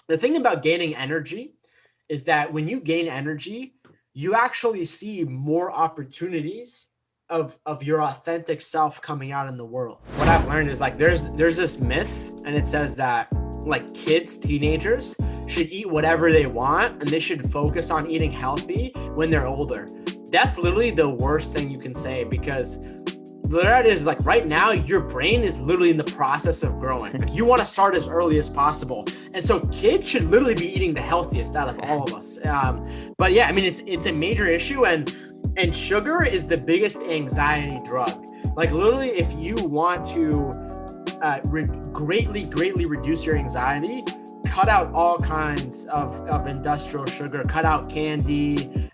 The thing about gaining energy is that when you gain energy, you actually see more opportunities of your authentic self coming out in the world. What I've learned is like there's this myth, and it says that like kids, teenagers should eat whatever they want and they should focus on eating healthy when they're older. That's literally the worst thing you can say, because the reality is like right now your brain is literally in the process of growing. Like, you want to start as early as possible, and so kids should literally be eating the healthiest out of all of us. But yeah, I mean it's a major issue, and sugar is the biggest anxiety drug. Like literally, if you want to greatly reduce your anxiety, cut out all kinds of industrial sugar, cut out candy,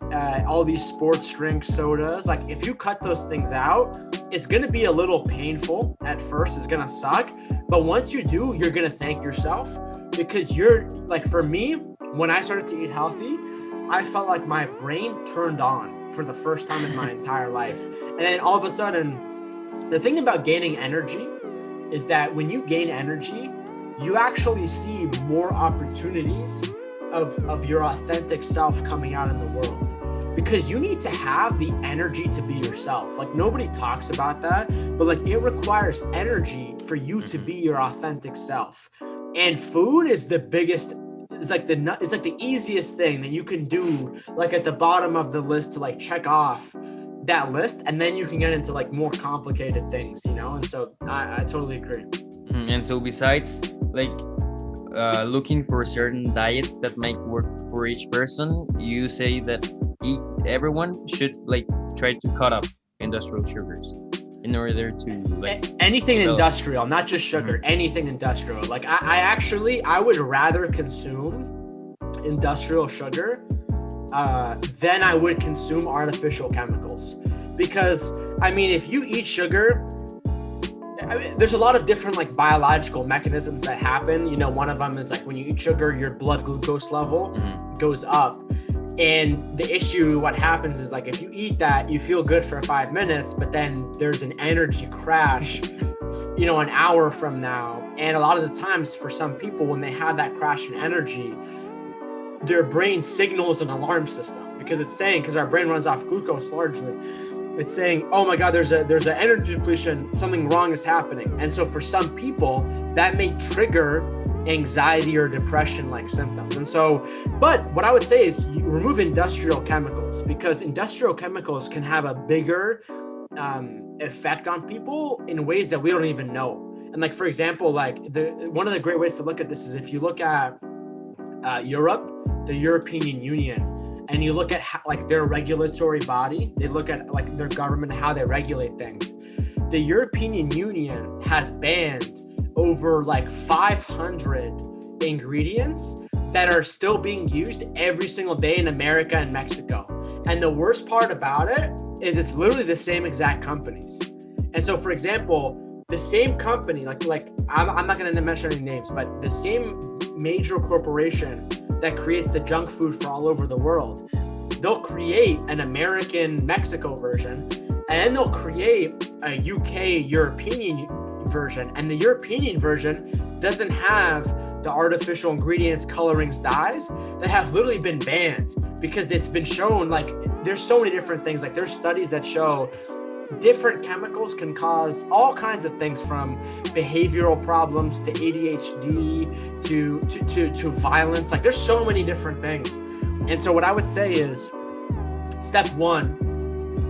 all these sports drink sodas. Like if you cut those things out, it's going to be a little painful at first. It's going to suck. But once you do, you're going to thank yourself, because you're like, for me, when I started to eat healthy, I felt like my brain turned on for the first time in my entire life. And then all of a sudden, the thing about gaining energy is that when you gain energy, you actually see more opportunities of your authentic self coming out in the world, because you need to have the energy to be yourself. Like nobody talks about that, but like it requires energy for you to be your authentic self. And food is the biggest, it's like the easiest thing that you can do, like at the bottom of the list to like check off that list, and then you can get into like more complicated things, you know? And so I totally agree. And so besides like looking for certain diets that might work for each person, you say that everyone should like try to cut off industrial sugars in order to like anything industrial, not just sugar, anything industrial. Like I would rather consume industrial sugar than I would consume artificial chemicals. Because I mean, if you eat sugar, I mean, there's a lot of different like biological mechanisms that happen. You know, one of them is like when you eat sugar, your blood glucose level goes up. And the issue, what happens is like if you eat that, you feel good for 5 minutes, but then there's an energy crash, you know, an hour from now. And a lot of the times for some people, when they have that crash in energy, their brain signals an alarm system, because it's saying, because our brain runs off glucose largely, it's saying, oh my God, there's an energy depletion, something wrong is happening. And so for some people, that may trigger anxiety or depression like symptoms. And so, but what I would say is you remove industrial chemicals, because industrial chemicals can have a bigger effect on people in ways that we don't even know. And like, for example, like one of the great ways to look at this is if you look at Europe, the European Union, and you look at how, like their regulatory body, they look at like their government, how they regulate things. The European Union has banned over like 500 ingredients that are still being used every single day in America and Mexico. And the worst part about it is it's literally the same exact companies. And so, for example, the same company, like I'm not going to mention any names, but the same major corporation that creates the junk food for all over the world, they'll create an American Mexico version, and they'll create a UK European version. And the European version doesn't have the artificial ingredients, colorings, dyes that have literally been banned, because it's been shown, like there's so many different things. Like there's studies that show different chemicals can cause all kinds of things, from behavioral problems to ADHD to violence. Like there's so many different things. And so what I would say is step one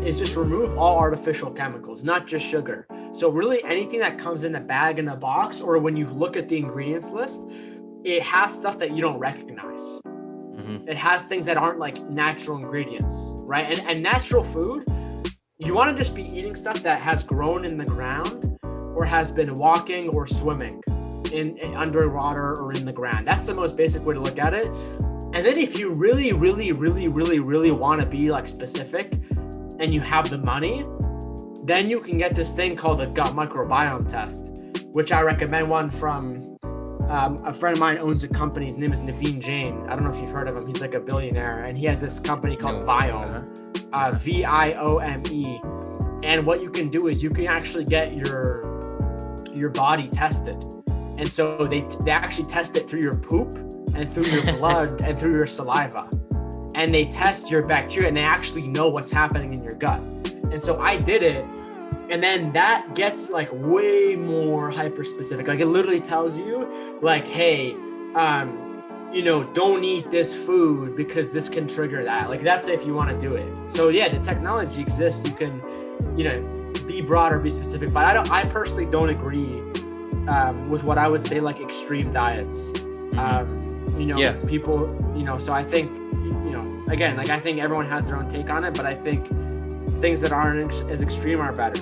is just remove all artificial chemicals, not just sugar. So really anything that comes in a bag, in a box, or when you look at the ingredients list, it has stuff that you don't recognize. It has things that aren't like natural ingredients, right? And natural food, you want to just be eating stuff that has grown in the ground or has been walking or swimming in underwater or in the ground. That's the most basic way to look at it. And then if you really want to be like specific and you have the money, then you can get this thing called a gut microbiome test, which I recommend one from a friend of mine owns a company. His name is Naveen Jain. I don't know if you've heard of him. He's like a billionaire, and he has this company called Viome. Viome. And what you can do is you can actually get your body tested. And so they actually test it through your poop and through your blood and through your saliva. And they test your bacteria and they actually know what's happening in your gut. And so I did it. And then that gets like way more hyper specific. Like it literally tells you like, hey, don't eat this food because this can trigger that. Like that's if you want to do it. So yeah, the technology exists. You can, be broad or be specific, but I personally don't agree with what I would say like extreme diets. Yes. People, so I think, again, like I think everyone has their own take on it, but I think things that aren't as extreme are better.